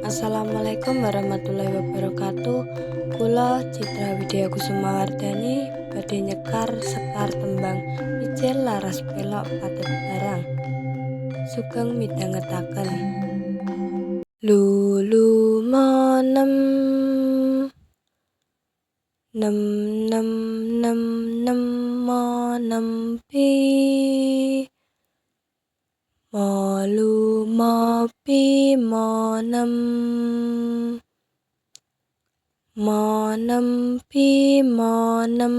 Assalamualaikum warahmatullahi wabarakatuh. Kula Citra Widya Kusumawardhani badhe nyekar sekar tembang Mijil laras pelok patet barang. Sugeng midhangetaken. Lulu monem nem nem nem nem monem pi molu mopi monem monem pi monem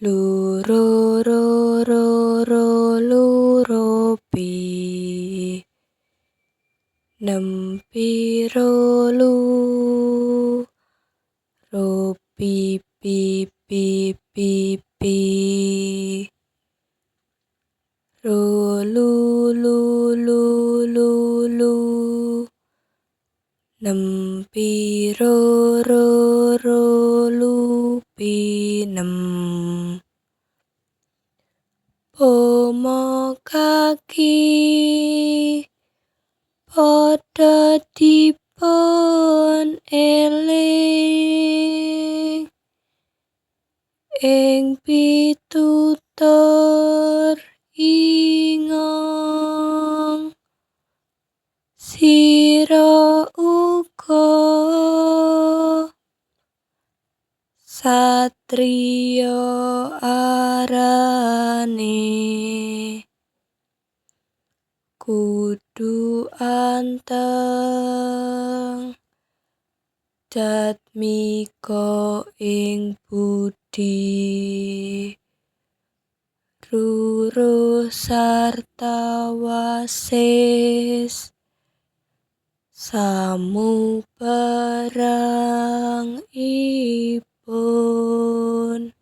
luro ro ro ro luro pi nem pi ro lu ro pi pi pi pi pi ro lu lu lu lu lu nem pi ro ro ro lu pi nem pomo kaki padha dipun eling ing pitutur ingong sira uga satriya arane kudu anteng datmika ing budi ruruh sarta wasis samubarangipun.